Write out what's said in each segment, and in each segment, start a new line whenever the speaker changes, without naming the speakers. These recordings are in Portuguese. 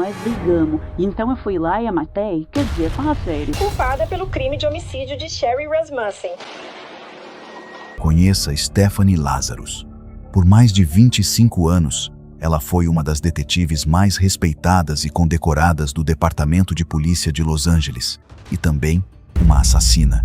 nós brigamos. Então eu fui lá e a matei. Quer dizer, fala sério.
Culpada pelo crime de homicídio de Sherry Rasmussen.
Conheça Stephanie Lazarus. Por mais de 25 anos, ela foi uma das detetives mais respeitadas e condecoradas do Departamento de Polícia de Los Angeles e também uma assassina.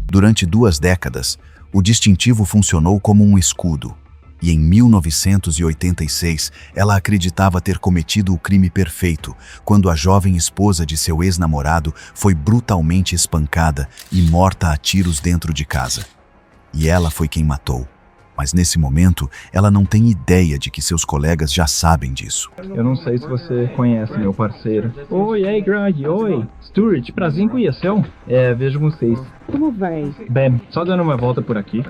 Durante 2 décadas, o distintivo funcionou como um escudo e em 1986 ela acreditava ter cometido o crime perfeito quando a jovem esposa de seu ex-namorado foi brutalmente espancada e morta a tiros dentro de casa. E ela foi quem matou. Mas nesse momento, ela não tem ideia de que seus colegas já sabem disso.
Eu não sei se você conhece meu parceiro. Oi, aí, Greg, oi. Stuart, prazer em conhecê-lo. Vejo vocês.
Como vai?
Bem, só dando uma volta por aqui.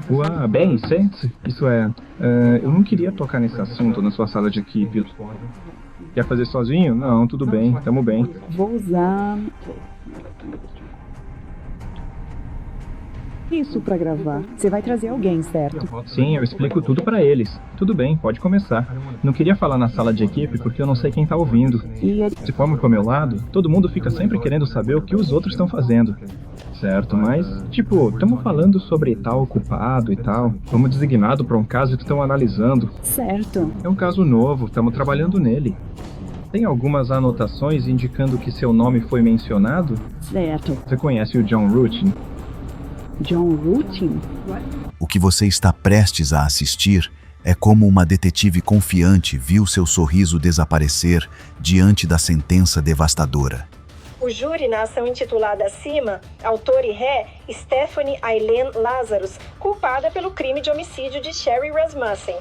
Bem, sente-se. Isso é, eu não queria tocar nesse assunto na sua sala de equipe. Quer fazer sozinho? Não, tudo bem, tamo bem.
Vou usar isso pra gravar. Você vai trazer alguém, certo?
Sim, eu explico tudo pra eles. Tudo bem, pode começar. Não queria falar na sala de equipe porque eu não sei quem tá ouvindo. Se for pro meu lado, todo mundo fica sempre querendo saber o que os outros estão fazendo. Certo, mas, estamos falando sobre tal culpado e tal. Como designado pra um caso que estão analisando.
Certo.
É um caso novo, estamos trabalhando nele. Tem algumas anotações indicando que seu nome foi mencionado?
Certo.
Você conhece o John Rutin?
John Rutin?
O que você está prestes a assistir é como uma detetive confiante viu seu sorriso desaparecer diante da sentença devastadora.
O júri na ação intitulada acima, autor e ré, Stephanie Eileen Lazarus, culpada pelo crime de homicídio de Sherry Rasmussen.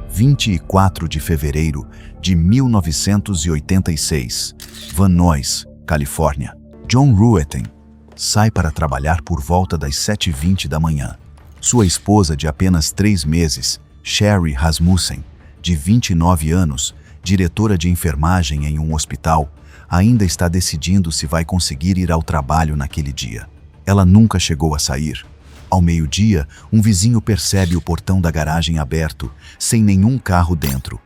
24 de fevereiro de 1986, Van Nuys, Califórnia. John Ruetten sai para trabalhar por volta das 7h20 da manhã. Sua esposa de apenas 3 meses, Sherry Rasmussen, de 29 anos, diretora de enfermagem em um hospital, ainda está decidindo se vai conseguir ir ao trabalho naquele dia. Ela nunca chegou a sair. Ao meio-dia, um vizinho percebe o portão da garagem aberto, sem nenhum carro dentro.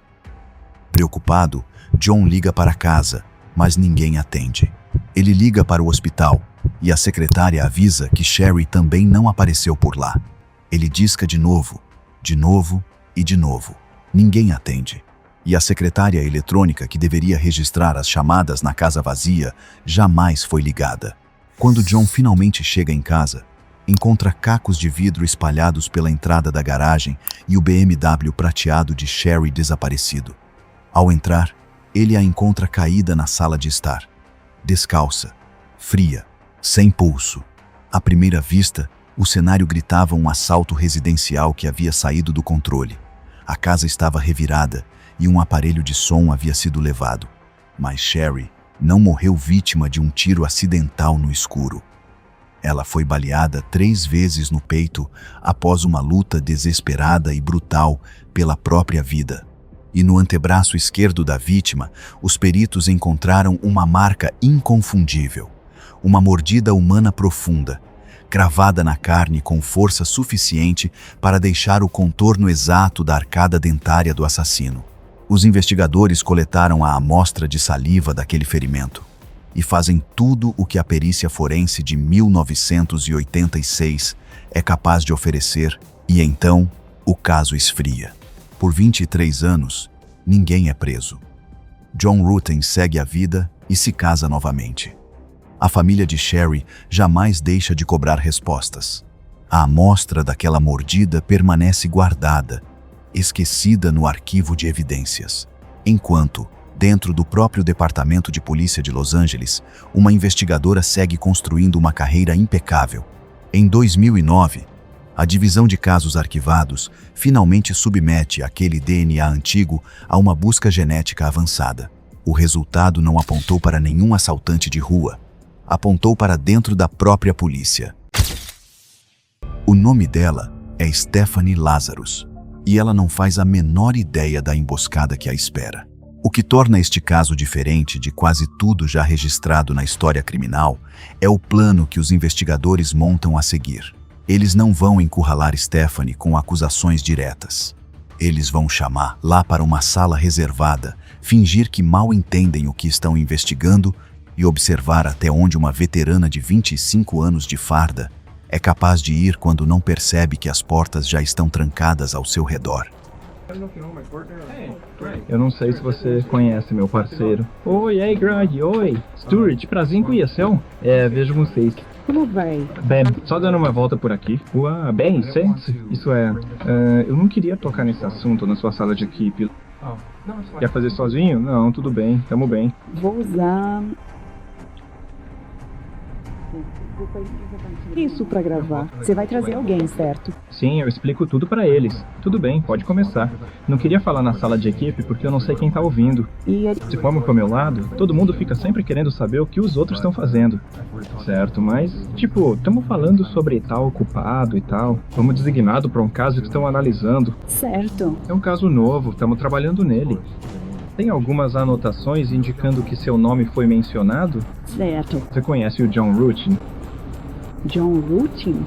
Preocupado, John liga para casa, mas ninguém atende. Ele liga para o hospital e a secretária avisa que Sherry também não apareceu por lá. Ele disca de novo e de novo. Ninguém atende. E a secretária eletrônica que deveria registrar as chamadas na casa vazia jamais foi ligada. Quando John finalmente chega em casa, encontra cacos de vidro espalhados pela entrada da garagem e o BMW prateado de Sherry desaparecido. Ao entrar, ele a encontra caída na sala de estar. Descalça, fria, sem pulso. À primeira vista, o cenário gritava um assalto residencial que havia saído do controle. A casa estava revirada e um aparelho de som havia sido levado. Mas Sherry não morreu vítima de um tiro acidental no escuro. Ela foi baleada 3 vezes no peito após uma luta desesperada e brutal pela própria vida. E no antebraço esquerdo da vítima, os peritos encontraram uma marca inconfundível. Uma mordida humana profunda, cravada na carne com força suficiente para deixar o contorno exato da arcada dentária do assassino. Os investigadores coletaram a amostra de saliva daquele ferimento e fazem tudo o que a perícia forense de 1986 é capaz de oferecer, e então o caso esfria. Por 23 anos, ninguém é preso. John Ruetten segue a vida e se casa novamente. A família de Sherry jamais deixa de cobrar respostas. A amostra daquela mordida permanece guardada, esquecida no arquivo de evidências. Enquanto, dentro do próprio Departamento de Polícia de Los Angeles, uma investigadora segue construindo uma carreira impecável. Em 2009, a Divisão de Casos Arquivados finalmente submete aquele DNA antigo a uma busca genética avançada. O resultado não apontou para nenhum assaltante de rua, apontou para dentro da própria polícia. O nome dela é Stephanie Lazarus, e ela não faz a menor ideia da emboscada que a espera. O que torna este caso diferente de quase tudo já registrado na história criminal é o plano que os investigadores montam a seguir. Eles não vão encurralar Stephanie com acusações diretas. Eles vão chamar lá para uma sala reservada, fingir que mal entendem o que estão investigando e observar até onde uma veterana de 25 anos de farda é capaz de ir quando não percebe que as portas já estão trancadas ao seu redor.
Eu não sei se você conhece meu parceiro. Oi, aí, Greg, oi. Stuart, prazer em conhecê-lo. Vejo vocês.
Como vai?
Bem, só dando uma volta por aqui. Bem, isso é... eu não queria tocar nesse assunto na sua sala de equipe. Quer fazer sozinho? Não, tudo bem, tamo bem.
Vou usar isso pra gravar. Você vai trazer alguém, certo?
Sim, eu explico tudo pra eles. Tudo bem, pode começar. Não queria falar na sala de equipe porque eu não sei quem tá ouvindo. Se formam pro meu lado, todo mundo fica sempre querendo saber o que os outros estão fazendo. Certo, mas, estamos falando sobre tal culpado e tal. Vamos designado pra um caso que estão analisando.
Certo.
É um caso novo, estamos trabalhando nele. Tem algumas anotações indicando que seu nome foi mencionado?
Certo.
Você conhece o John Rutin?
John Rutin?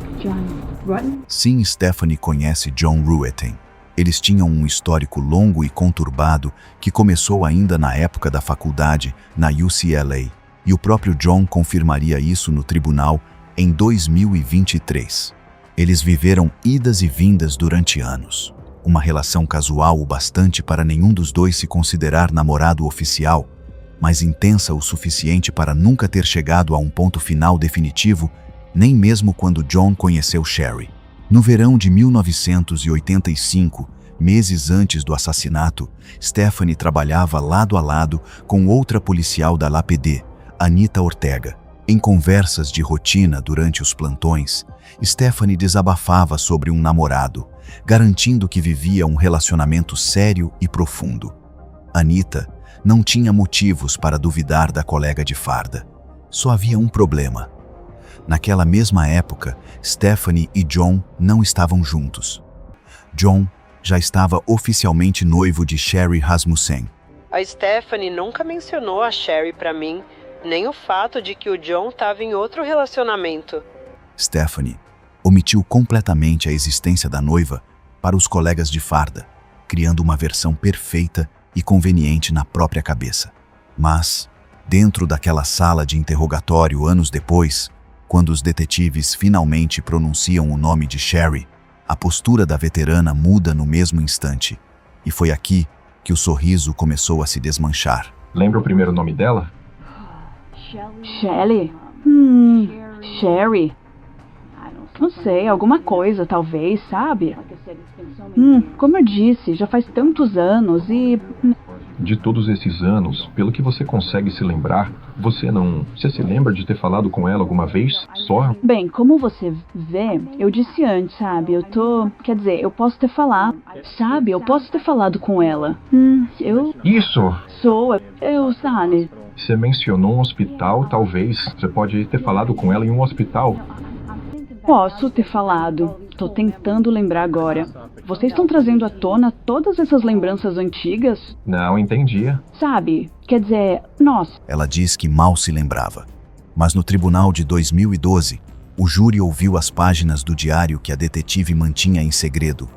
Sim, Stephanie conhece John Ruetten. Eles tinham um histórico longo e conturbado que começou ainda na época da faculdade, na UCLA. E o próprio John confirmaria isso no tribunal em 2023. Eles viveram idas e vindas durante anos. Uma relação casual o bastante para nenhum dos dois se considerar namorado oficial, mas intensa o suficiente para nunca ter chegado a um ponto final definitivo, nem mesmo quando John conheceu Sherry. No verão de 1985, meses antes do assassinato, Stephanie trabalhava lado a lado com outra policial da LAPD, Anita Ortega. Em conversas de rotina durante os plantões, Stephanie desabafava sobre um namorado, garantindo que vivia um relacionamento sério e profundo. Anita não tinha motivos para duvidar da colega de farda. Só havia um problema. Naquela mesma época, Stephanie e John não estavam juntos. John já estava oficialmente noivo de Sherry Rasmussen.
A Stephanie nunca mencionou a Sherry pra mim, nem o fato de que o John estava em outro relacionamento.
Stephanie omitiu completamente a existência da noiva para os colegas de farda, criando uma versão perfeita e conveniente na própria cabeça. Mas, dentro daquela sala de interrogatório anos depois, quando os detetives finalmente pronunciam o nome de Sherry, a postura da veterana muda no mesmo instante. E foi aqui que o sorriso começou a se desmanchar.
Lembra o primeiro nome dela?
Shelley? Sherry? Não sei, alguma coisa, talvez, sabe? Como eu disse, já faz tantos anos e...
De todos esses anos, pelo que você consegue se lembrar, você se lembra de ter falado com ela alguma vez? Só?
Bem, como você vê, eu disse antes, sabe? Eu posso ter falado, sabe? Eu posso ter falado com ela.
Isso!
Sabe?
Você mencionou um hospital, talvez. Você pode ter falado com ela em um hospital.
Posso ter falado. Tô tentando lembrar agora. Vocês estão trazendo à tona todas essas lembranças antigas?
Não entendia.
Sabe? Quer dizer, nossa.
Ela diz que mal se lembrava. Mas no tribunal de 2012, o júri ouviu as páginas do diário que a detetive mantinha em segredo.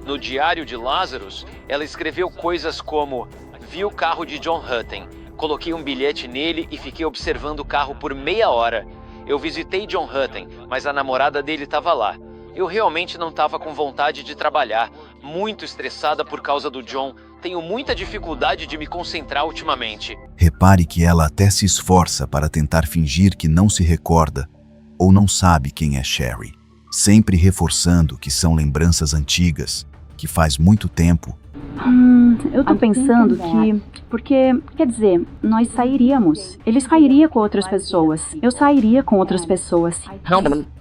No diário de Lazarus, ela escreveu coisas como: vi o carro de John Rutten, coloquei um bilhete nele e fiquei observando o carro por meia hora. Eu visitei John Rutten, mas a namorada dele estava lá. Eu realmente não estava com vontade de trabalhar, muito estressada por causa do John. Tenho muita dificuldade de me concentrar ultimamente.
Repare que ela até se esforça para tentar fingir que não se recorda ou não sabe quem é Sherry, sempre reforçando que são lembranças antigas, que faz muito tempo.
Eu tô pensando que... Porque, quer dizer, nós sairíamos. Ele sairia com outras pessoas. Eu sairia com outras pessoas.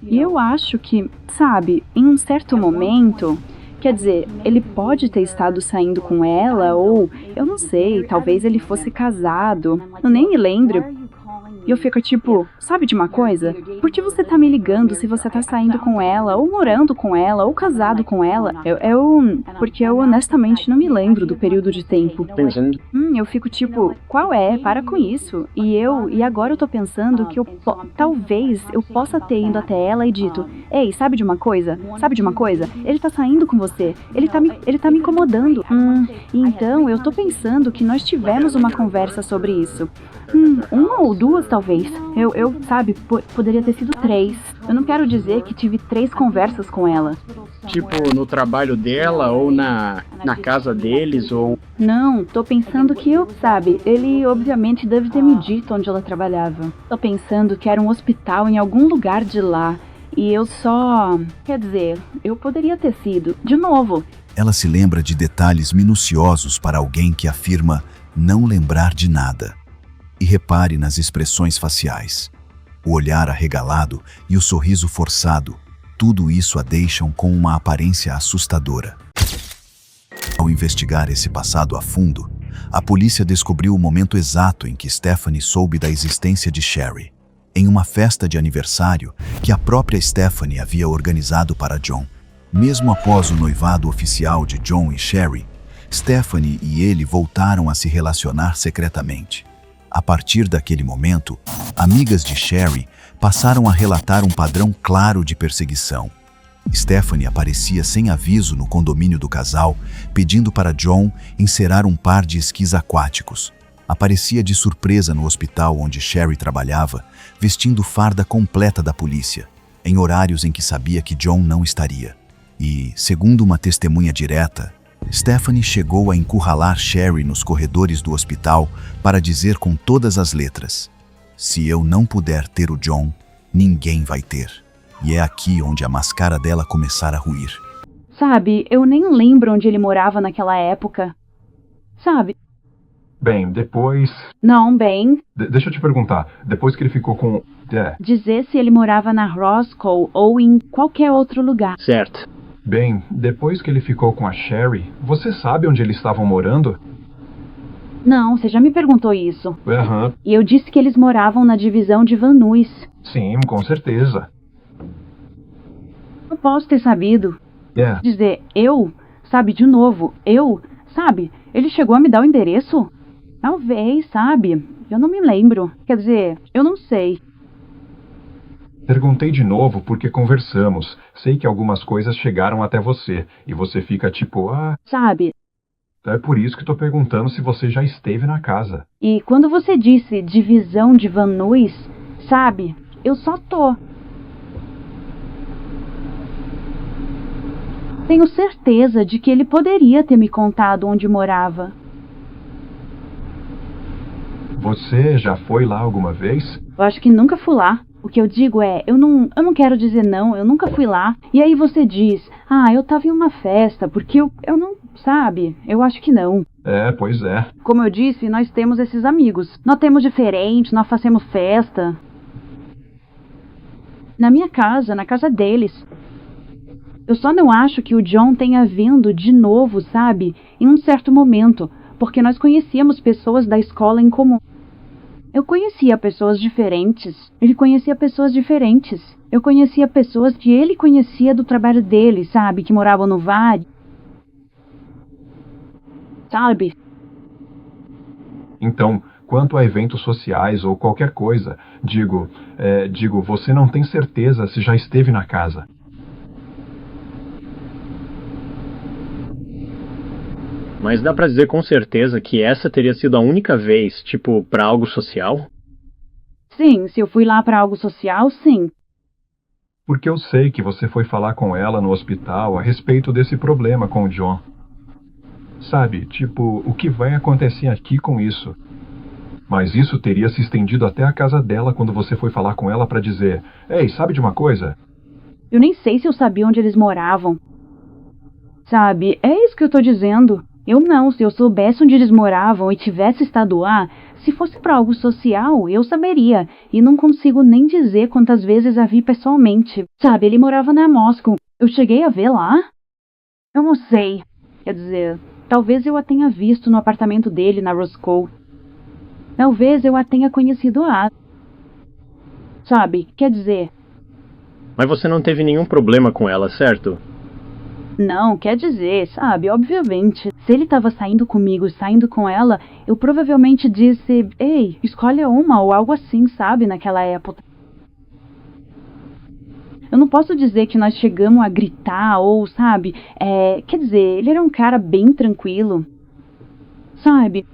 E eu acho que, sabe, em um certo momento... Quer dizer, ele pode ter estado saindo com ela ou... Eu não sei, talvez ele fosse casado. Eu nem me lembro. E eu fico tipo, sabe de uma coisa? Por que você tá me ligando se você tá saindo com ela, ou morando com ela, ou casado com ela? Porque eu honestamente não me lembro do período de tempo. Eu fico tipo, qual é? Para com isso. E agora eu tô pensando que talvez eu possa ter ido até ela e dito, ei, sabe de uma coisa? Sabe de uma coisa? Ele tá saindo com você. Ele tá me incomodando. E então eu tô pensando que nós tivemos uma conversa sobre isso. Uma ou duas, talvez. Sabe, poderia ter sido 3. Eu não quero dizer que tive 3 conversas com ela.
Tipo, no trabalho dela, ou na casa deles, ou...
Não, tô pensando que sabe, ele obviamente deve ter me dito onde ela trabalhava. Tô pensando que era um hospital em algum lugar de lá. E eu só... Quer dizer, eu poderia ter sido. De novo.
Ela se lembra de detalhes minuciosos para alguém que afirma não lembrar de nada. E repare nas expressões faciais. O olhar arregalado e o sorriso forçado, tudo isso a deixam com uma aparência assustadora. Ao investigar esse passado a fundo, a polícia descobriu o momento exato em que Stephanie soube da existência de Sherry, em uma festa de aniversário que a própria Stephanie havia organizado para John. Mesmo após o noivado oficial de John e Sherry, Stephanie e ele voltaram a se relacionar secretamente. A partir daquele momento, amigas de Sherry passaram a relatar um padrão claro de perseguição. Stephanie aparecia sem aviso no condomínio do casal, pedindo para John encerar um par de esquis aquáticos. Aparecia de surpresa no hospital onde Sherry trabalhava, vestindo farda completa da polícia, em horários em que sabia que John não estaria. E, segundo uma testemunha direta, Stephanie chegou a encurralar Sherry nos corredores do hospital para dizer com todas as letras: se eu não puder ter o John, ninguém vai ter. E é aqui onde a máscara dela começar a ruir.
Sabe, eu nem lembro onde ele morava naquela época. Sabe?
Bem, depois...
Não, bem...
Deixa eu te perguntar, depois que ele ficou com...
Dizer se ele morava na Roscoe ou em qualquer outro lugar.
Certo.
Bem, depois que ele ficou com a Sherry, você sabe onde eles estavam morando?
Não, você já me perguntou isso.
Aham.
E eu disse que eles moravam na divisão de Van Nuys.
Sim, com certeza.
Não posso ter sabido. Dizer, sabe, de novo, sabe, ele chegou a me dar o endereço? Talvez, sabe, eu não me lembro. Quer dizer, eu não sei.
Perguntei de novo porque conversamos. Sei que algumas coisas chegaram até você. E você fica tipo,
Sabe?
É por isso que tô perguntando se você já esteve na casa.
E quando você disse divisão de Van Nuys, sabe, eu só tô. Tenho certeza de que ele poderia ter me contado onde morava.
Você já foi lá alguma vez?
Eu acho que nunca fui lá. O que eu digo é, eu não quero dizer não, eu nunca fui lá. E aí você diz, eu tava em uma festa, porque eu não, sabe, eu acho que não.
Pois é.
Como eu disse, nós temos esses amigos. Nós temos diferente, nós fazemos festa. Na minha casa, na casa deles. Eu só não acho que o John tenha vindo de novo, sabe, em um certo momento, porque nós conhecíamos pessoas da escola em comum. Eu conhecia pessoas diferentes. Ele conhecia pessoas diferentes. Eu conhecia pessoas que ele conhecia do trabalho dele, sabe? Que moravam no Vale. Sabe?
Então, quanto a eventos sociais ou qualquer coisa, digo, você não tem certeza se já esteve na casa.
Mas dá pra dizer com certeza que essa teria sido a única vez, tipo, pra algo social?
Sim, se eu fui lá pra algo social, sim.
Porque eu sei que você foi falar com ela no hospital a respeito desse problema com o John. Sabe, tipo, o que vai acontecer aqui com isso? Mas isso teria se estendido até a casa dela quando você foi falar com ela pra dizer, ei, sabe de uma coisa?
Eu nem sei se eu sabia onde eles moravam. Sabe, é isso que eu tô dizendo. Eu não, se eu soubesse onde eles moravam e tivesse estado lá, se fosse para algo social, eu saberia. E não consigo nem dizer quantas vezes a vi pessoalmente. Sabe, ele morava na Moscou. Eu cheguei a ver lá? Eu não sei. Quer dizer, talvez eu a tenha visto no apartamento dele na Roscoe. Talvez eu a tenha conhecido lá. sabe? Quer dizer...
Mas você não teve nenhum problema com ela, certo?
Não, quer dizer, sabe, obviamente. Se ele tava saindo comigo, saindo com ela, eu provavelmente disse, ei, escolha uma ou algo assim, sabe, naquela época. Eu não posso dizer que nós chegamos a gritar ou, sabe, quer dizer, ele era um cara bem tranquilo, sabe?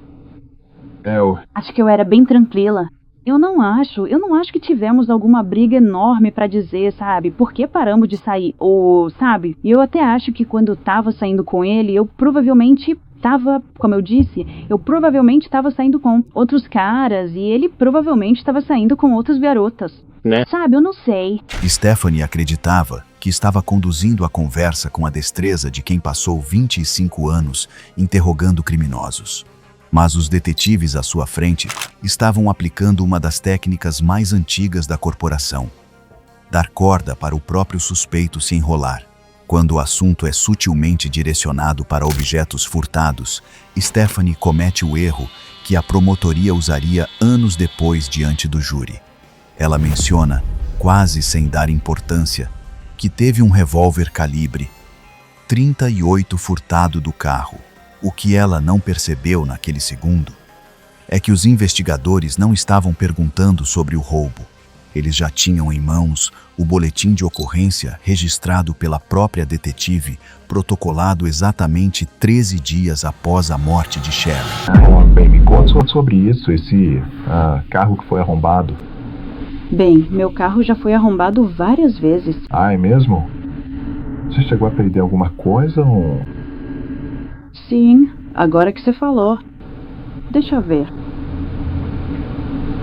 Acho que eu era bem tranquila. Eu não acho que tivemos alguma briga enorme pra dizer, sabe, por que paramos de sair, ou, sabe, e eu até acho que quando eu tava saindo com ele, eu provavelmente tava, como eu disse, eu provavelmente tava saindo com outros caras, e ele provavelmente tava saindo com outras garotas,
né?
Sabe, eu não sei.
Stephanie acreditava que estava conduzindo a conversa com a destreza de quem passou 25 anos interrogando criminosos. Mas os detetives à sua frente estavam aplicando uma das técnicas mais antigas da corporação: dar corda para o próprio suspeito se enrolar. Quando o assunto é sutilmente direcionado para objetos furtados, Stephanie comete o erro que a promotoria usaria anos depois diante do júri. Ela menciona, quase sem dar importância, que teve um revólver calibre .38 furtado do carro. O que ela não percebeu naquele segundo é que os investigadores não estavam perguntando sobre o roubo. Eles já tinham em mãos o boletim de ocorrência registrado pela própria detetive, protocolado exatamente 13 dias após a morte de Sherry.
Bem, me conta sobre isso, esse carro que foi arrombado.
Bem, meu carro já foi arrombado várias vezes.
Ah, é mesmo? Você chegou a perder alguma coisa ou...
Sim, agora que você falou. Deixa eu ver.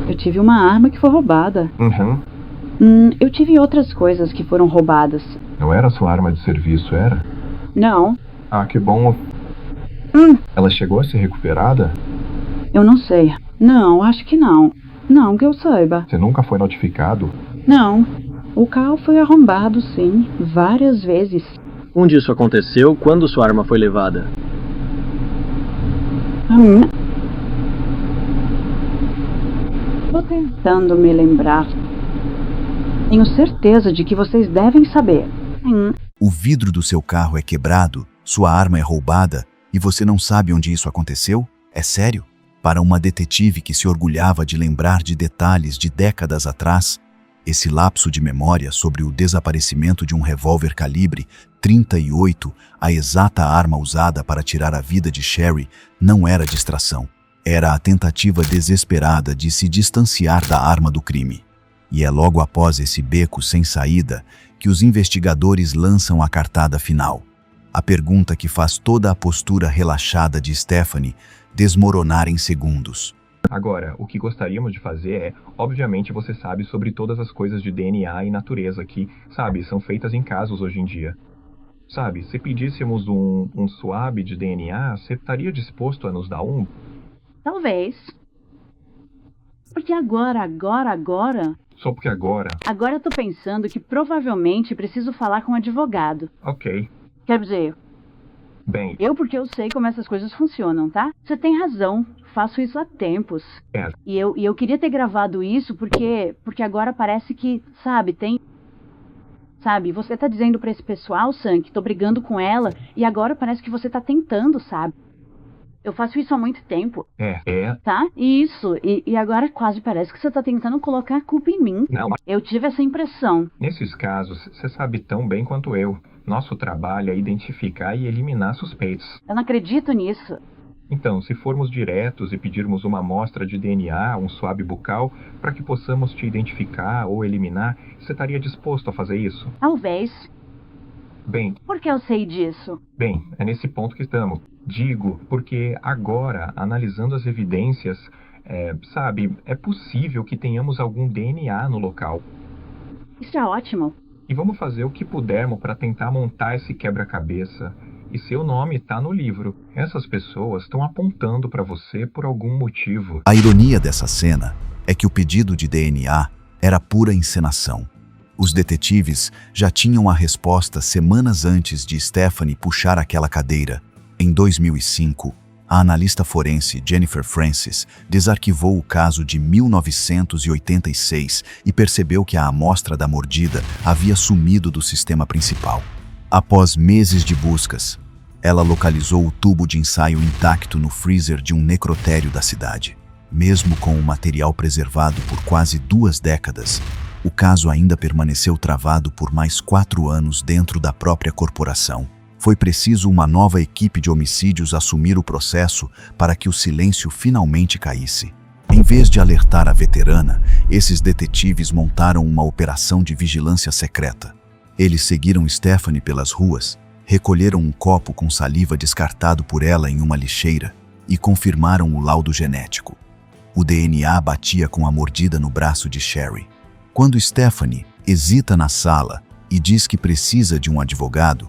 Eu tive uma arma que foi roubada. Eu tive outras coisas que foram roubadas.
Não era sua arma de serviço, era?
Não.
Ah, que bom. Ela chegou a ser recuperada?
Eu não sei. Não, acho que não. Não, que eu saiba.
Você nunca foi notificado?
Não. O carro foi arrombado, sim, várias vezes.
Onde isso aconteceu? Quando sua arma foi levada?
Tô tentando me lembrar. Tenho certeza de que vocês devem saber.
O vidro do seu carro é quebrado, sua arma é roubada e você não sabe onde isso aconteceu? É sério? Para uma detetive que se orgulhava de lembrar de detalhes de décadas atrás, esse lapso de memória sobre o desaparecimento de um revólver calibre .38, a exata arma usada para tirar a vida de Sherry, não era distração. Era a tentativa desesperada de se distanciar da arma do crime. E é logo após esse beco sem saída que os investigadores lançam a cartada final. A pergunta que faz toda a postura relaxada de Stephanie desmoronar em segundos.
Agora, o que gostaríamos de fazer é, obviamente você sabe sobre todas as coisas de DNA e natureza que, sabe, são feitas em casos hoje em dia. Sabe, se pedíssemos um swab de DNA, você estaria disposto a nos dar um?
Talvez. Porque agora...
Só porque agora?
Agora eu tô pensando que provavelmente preciso falar com um advogado.
Ok.
Quer dizer...
Bem...
Porque eu sei como essas coisas funcionam, tá? Você tem razão. Faço isso há tempos.
É.
E eu queria ter gravado isso porque agora parece que, sabe, tem... Sabe, você tá dizendo pra esse pessoal, Sam, que tô brigando com ela, e agora parece que você tá tentando, sabe? Eu faço isso há muito tempo. Tá? Isso. E agora quase parece que você tá tentando colocar a culpa em mim.
Não.
Eu tive essa impressão.
Nesses casos, você sabe tão bem quanto eu. Nosso trabalho é identificar e eliminar suspeitos.
Eu não acredito nisso.
Então, se formos diretos e pedirmos uma amostra de DNA, um swab bucal, para que possamos te identificar ou eliminar, você estaria disposto a fazer isso?
Talvez.
Bem...
Por que eu sei disso?
Bem, é nesse ponto que estamos. Digo, porque agora, analisando as evidências, sabe, é possível que tenhamos algum DNA no local.
Isso é ótimo.
E vamos fazer o que pudermos para tentar montar esse quebra-cabeça. E seu nome está no livro. Essas pessoas estão apontando para você por algum motivo.
A ironia dessa cena é que o pedido de DNA era pura encenação. Os detetives já tinham a resposta semanas antes de Stephanie puxar aquela cadeira. Em 2005, A analista forense Jennifer Francis desarquivou o caso de 1986 e percebeu que a amostra da mordida havia sumido do sistema principal. Após meses de buscas, ela localizou o tubo de ensaio intacto no freezer de um necrotério da cidade. Mesmo com o material preservado por quase 2 décadas, o caso ainda permaneceu travado por mais 4 anos dentro da própria corporação. Foi preciso uma nova equipe de homicídios assumir o processo para que o silêncio finalmente caísse. Em vez de alertar a veterana, esses detetives montaram uma operação de vigilância secreta. Eles seguiram Stephanie pelas ruas, recolheram um copo com saliva descartado por ela em uma lixeira e confirmaram o laudo genético. O DNA batia com a mordida no braço de Sherry. Quando Stephanie hesita na sala e diz que precisa de um advogado,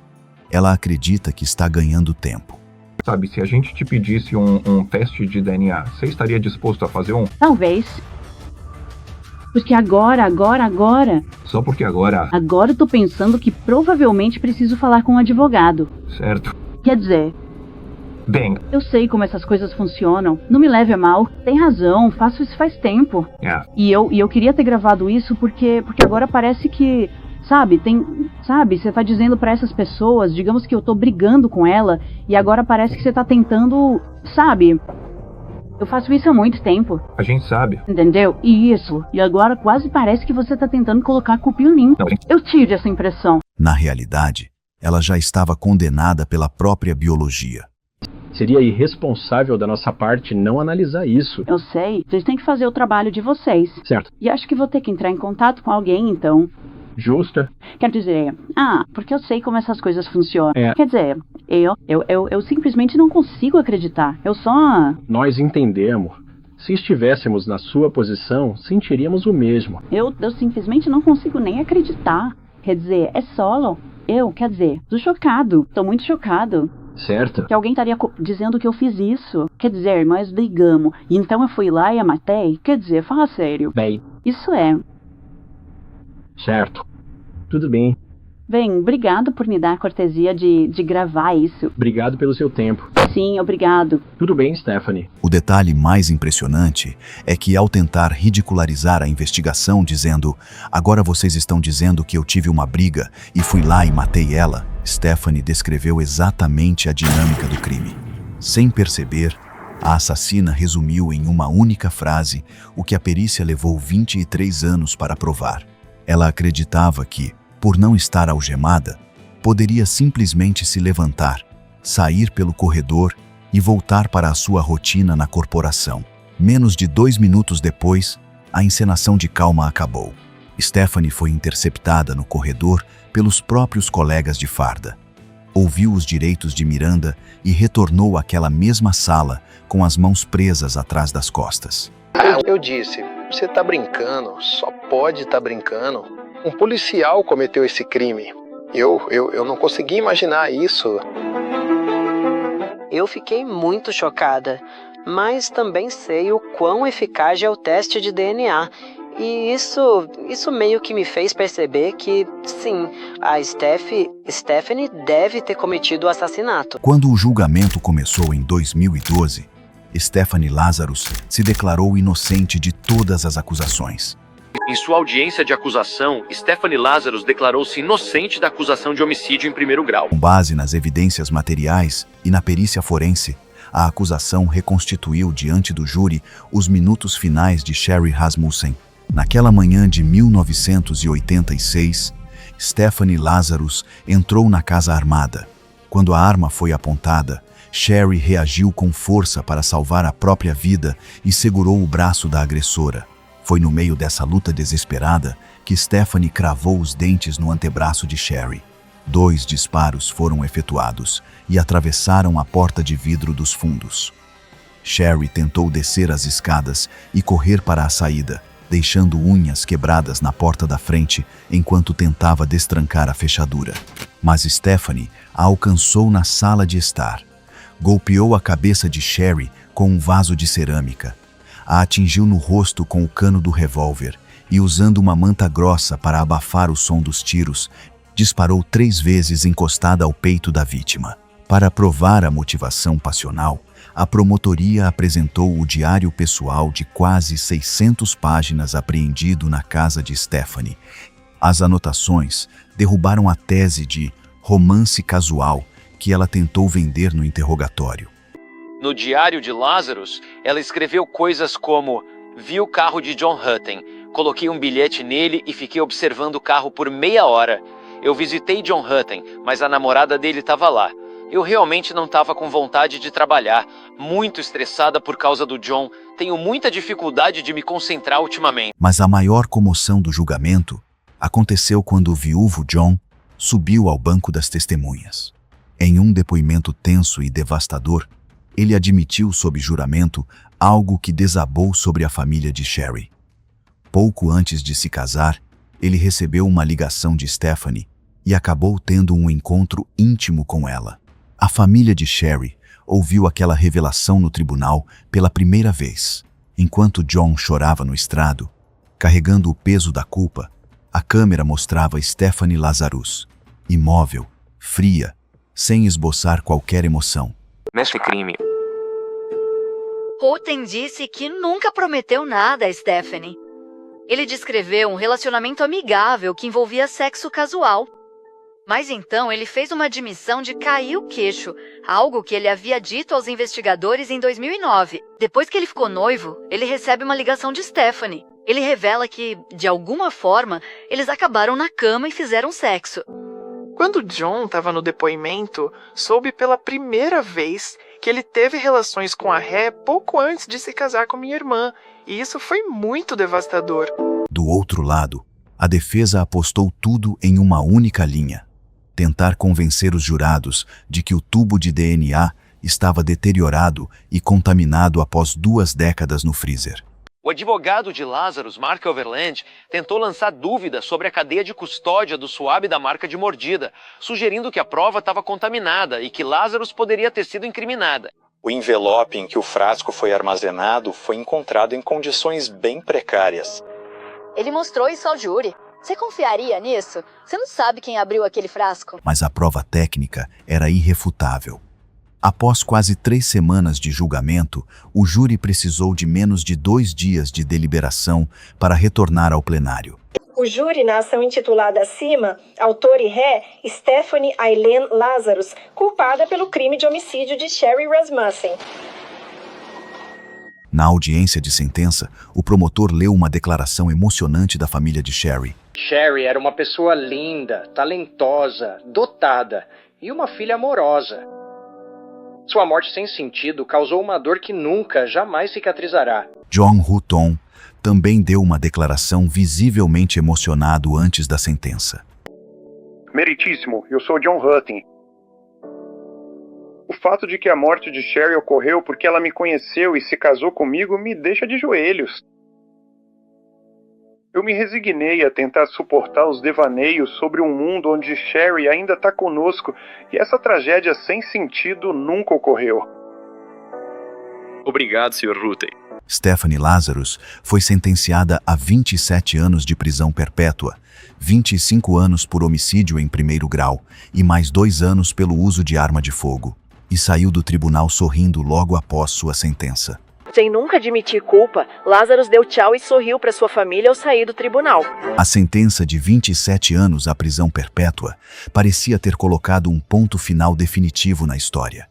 ela acredita que está ganhando tempo.
Sabe, se a gente te pedisse um teste de DNA, você estaria disposto a fazer um?
Talvez. Porque agora...
Só porque agora...
Agora eu tô pensando que provavelmente preciso falar com um advogado.
Certo.
Quer dizer...
Bem...
Eu sei como essas coisas funcionam. Não me leve a mal. Tem razão, faço isso faz tempo.
É.
E eu queria ter gravado isso porque agora parece que... Sabe, você tá dizendo pra essas pessoas, digamos que eu tô brigando com ela, e agora parece que você tá tentando, sabe? Eu faço isso há muito tempo.
A gente sabe.
Entendeu? E agora quase parece que você tá tentando colocar a culpa em mim.
Não,
Eu tive essa impressão.
Na realidade, ela já estava condenada pela própria biologia.
Seria irresponsável da nossa parte não analisar isso.
Eu sei, vocês têm que fazer o trabalho de vocês.
Certo.
E acho que vou ter que entrar em contato com alguém, então.
Justa.
Quer dizer, porque eu sei como essas coisas funcionam.
É.
Quer dizer, eu simplesmente não consigo acreditar. Eu só...
Nós entendemos. Se estivéssemos na sua posição, sentiríamos o mesmo.
Eu simplesmente não consigo nem acreditar. Quer dizer, é solo. Tô chocado. Tô muito chocado.
Certo.
Que alguém estaria dizendo que eu fiz isso. Quer dizer, nós brigamos. E então eu fui lá e a matei. Quer dizer, fala sério.
Bem.
Isso é...
Certo. Tudo bem.
Bem, obrigado por me dar a cortesia de gravar isso.
Obrigado pelo seu tempo.
Sim, obrigado.
Tudo bem, Stephanie.
O detalhe mais impressionante é que, ao tentar ridicularizar a investigação dizendo "Agora vocês estão dizendo que eu tive uma briga e fui lá e matei ela", Stephanie descreveu exatamente a dinâmica do crime. Sem perceber, a assassina resumiu em uma única frase o que a perícia levou 23 anos para provar. Ela acreditava que, por não estar algemada, poderia simplesmente se levantar, sair pelo corredor e voltar para a sua rotina na corporação. Menos de 2 minutos depois, a encenação de calma acabou. Stephanie foi interceptada no corredor pelos próprios colegas de farda. Ouviu os direitos de Miranda e retornou àquela mesma sala com as mãos presas atrás das costas.
Eu disse, você tá brincando, só pode estar brincando. Um policial cometeu esse crime. Eu não consegui imaginar isso.
Eu fiquei muito chocada, mas também sei o quão eficaz é o teste de DNA. E isso meio que me fez perceber que, sim, a Stephanie deve ter cometido o assassinato.
Quando o julgamento começou em 2012, Stephanie Lazarus se declarou inocente de todas as acusações.
Em sua audiência de acusação, Stephanie Lazarus declarou-se inocente da acusação de homicídio em primeiro grau.
Com base nas evidências materiais e na perícia forense, a acusação reconstituiu diante do júri os minutos finais de Sherry Rasmussen. Naquela manhã de 1986, Stephanie Lazarus entrou na casa armada. Quando a arma foi apontada, Sherry reagiu com força para salvar a própria vida e segurou o braço da agressora. Foi no meio dessa luta desesperada que Stephanie cravou os dentes no antebraço de Sherry. 2 disparos foram efetuados e atravessaram a porta de vidro dos fundos. Sherry tentou descer as escadas e correr para a saída, deixando unhas quebradas na porta da frente enquanto tentava destrancar a fechadura. Mas Stephanie a alcançou na sala de estar. Golpeou a cabeça de Sherry com um vaso de cerâmica. A atingiu no rosto com o cano do revólver e, usando uma manta grossa para abafar o som dos tiros, disparou 3 vezes encostada ao peito da vítima. Para provar a motivação passional, a promotoria apresentou o diário pessoal de quase 600 páginas apreendido na casa de Stephanie. As anotações derrubaram a tese de romance casual que ela tentou vender no interrogatório.
No diário de Lazarus, ela escreveu coisas como: vi o carro de John Hutton, coloquei um bilhete nele e fiquei observando o carro por meia hora. Eu visitei John Hutton, mas a namorada dele estava lá. Eu realmente não estava com vontade de trabalhar, muito estressada por causa do John. Tenho muita dificuldade de me concentrar ultimamente.
Mas a maior comoção do julgamento aconteceu quando o viúvo John subiu ao banco das testemunhas. Em um depoimento tenso e devastador, ele admitiu sob juramento algo que desabou sobre a família de Sherry. Pouco antes de se casar, ele recebeu uma ligação de Stephanie e acabou tendo um encontro íntimo com ela. A família de Sherry ouviu aquela revelação no tribunal pela primeira vez. Enquanto John chorava no estrado, carregando o peso da culpa, a câmera mostrava Stephanie Lazarus, imóvel, fria, sem esboçar qualquer emoção.
Neste crime,
Hutton disse que nunca prometeu nada a Stephanie. Ele descreveu um relacionamento amigável que envolvia sexo casual. Mas então ele fez uma admissão de cair o queixo, algo que ele havia dito aos investigadores em 2009. Depois que ele ficou noivo, ele recebe uma ligação de Stephanie. Ele revela que, de alguma forma, eles acabaram na cama e fizeram sexo.
quando John estava no depoimento, soube pela primeira vez que ele teve relações com a Ré pouco antes de se casar com minha irmã, e isso foi muito devastador.
Do outro lado, a defesa apostou tudo em uma única linha: tentar convencer os jurados de que o tubo de DNA estava deteriorado e contaminado após 2 décadas no freezer.
O advogado de Lazarus, Mark Overland, tentou lançar dúvidas sobre a cadeia de custódia do suave da marca de mordida, sugerindo que a prova estava contaminada e que Lazarus poderia ter sido incriminada.
O envelope em que o frasco foi armazenado foi encontrado em condições bem precárias.
Ele mostrou isso ao júri. Você confiaria nisso? Você não sabe quem abriu aquele frasco.
Mas a prova técnica era irrefutável. Após quase 3 semanas de julgamento, o júri precisou de menos de 2 dias de deliberação para retornar ao plenário.
O júri, na ação intitulada acima, autor e ré, Stephanie Aileen Lazarus, culpada pelo crime de homicídio de Sherry Rasmussen.
Na audiência de sentença, o promotor leu uma declaração emocionante da família de Sherry.
Sherry era uma pessoa linda, talentosa, dotada e uma filha amorosa. Sua morte sem sentido causou uma dor que nunca, jamais cicatrizará.
John Hutton também deu uma declaração visivelmente emocionado antes da sentença.
Meritíssimo, eu sou John Hutton. O fato de que a morte de Sherry ocorreu porque ela me conheceu e se casou comigo me deixa de joelhos. Eu me resignei a tentar suportar os devaneios sobre um mundo onde Sherry ainda está conosco e essa tragédia sem sentido nunca ocorreu.
Obrigado, Sr. Hutton.
Stephanie Lazarus foi sentenciada a 27 anos de prisão perpétua, 25 anos por homicídio em 1º grau e mais 2 anos pelo uso de arma de fogo, e saiu do tribunal sorrindo logo após sua sentença.
Sem nunca admitir culpa, Lazarus deu tchau e sorriu para sua família ao sair do tribunal.
A sentença de 27 anos à prisão perpétua parecia ter colocado um ponto final definitivo na história.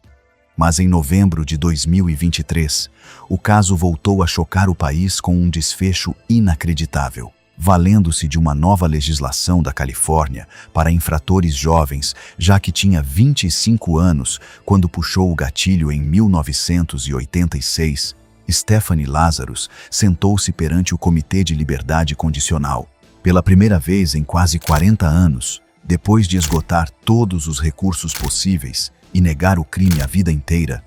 Mas em novembro de 2023, o caso voltou a chocar o país com um desfecho inacreditável. Valendo-se de uma nova legislação da Califórnia para infratores jovens, já que tinha 25 anos quando puxou o gatilho em 1986, Stephanie Lazarus sentou-se perante o Comitê de Liberdade Condicional. Pela primeira vez em quase 40 anos, depois de esgotar todos os recursos possíveis e negar o crime a vida inteira,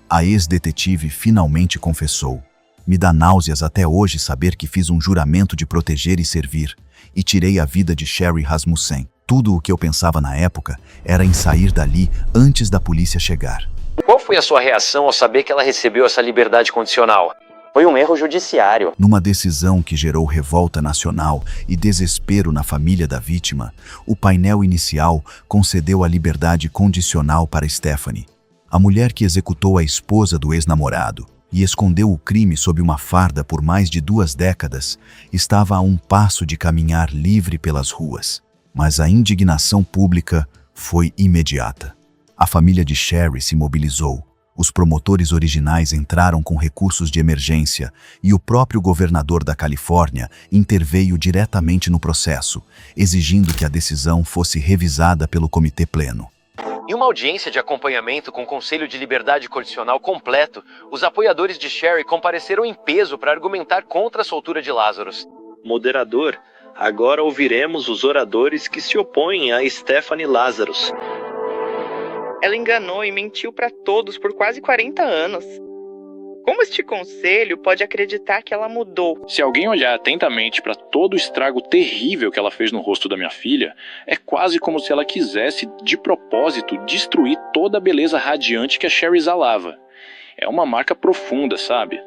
a ex-detetive finalmente confessou: "Me dá náuseas até hoje saber que fiz um juramento de proteger e servir, e tirei a vida de Sherry Rasmussen. Tudo o que eu pensava na época era em sair dali antes da polícia chegar."
Qual foi a sua reação ao saber que ela recebeu essa liberdade condicional?
Foi um erro judiciário.
Numa decisão que gerou revolta nacional e desespero na família da vítima, o painel inicial concedeu a liberdade condicional para Stephanie, a mulher que executou a esposa do ex-namorado e escondeu o crime sob uma farda por mais de 2 décadas, estava a um passo de caminhar livre pelas ruas. Mas a indignação pública foi imediata. A família de Sherry se mobilizou. Os promotores originais entraram com recursos de emergência e o próprio governador da Califórnia interveio diretamente no processo, exigindo que a decisão fosse revisada pelo Comitê Pleno.
Em uma audiência de acompanhamento com o Conselho de Liberdade Condicional completo, os apoiadores de Sherry compareceram em peso para argumentar contra a soltura de Lazarus.
Moderador, agora ouviremos os oradores que se opõem a Stephanie Lazarus.
Ela enganou e mentiu para todos por quase 40 anos. Como este conselho pode acreditar que ela mudou?
Se alguém olhar atentamente para todo o estrago terrível que ela fez no rosto da minha filha, é quase como se ela quisesse, de propósito, destruir toda a beleza radiante que a Sherry exalava. É uma marca profunda, sabe?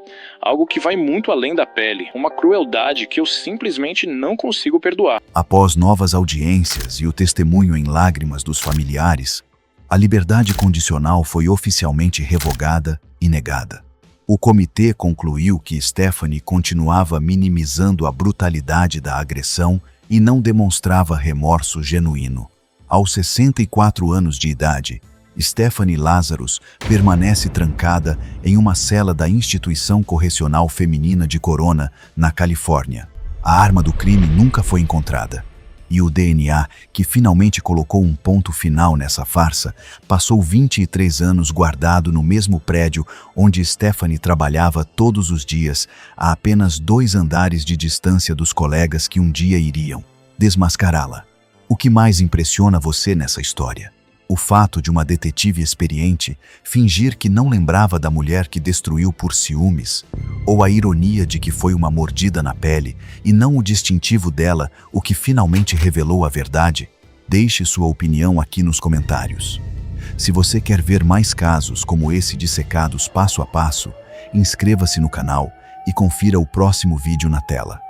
Algo que vai muito além da pele, uma crueldade que eu simplesmente não consigo perdoar.
Após novas audiências e o testemunho em lágrimas dos familiares, a liberdade condicional foi oficialmente revogada e negada. O comitê concluiu que Stephanie continuava minimizando a brutalidade da agressão e não demonstrava remorso genuíno. Aos 64 anos de idade, Stephanie Lazarus permanece trancada em uma cela da Instituição Correcional Feminina de Corona, na Califórnia. A arma do crime nunca foi encontrada. E o DNA, que finalmente colocou um ponto final nessa farsa, passou 23 anos guardado no mesmo prédio onde Stephanie trabalhava todos os dias, a apenas 2 andares de distância dos colegas que um dia iriam desmascará-la. O que mais impressiona você nessa história? O fato de uma detetive experiente fingir que não lembrava da mulher que destruiu por ciúmes, ou a ironia de que foi uma mordida na pele e não o distintivo dela o que finalmente revelou a verdade? Deixe sua opinião aqui nos comentários. Se você quer ver mais casos como esse dissecados passo a passo, inscreva-se no canal e confira o próximo vídeo na tela.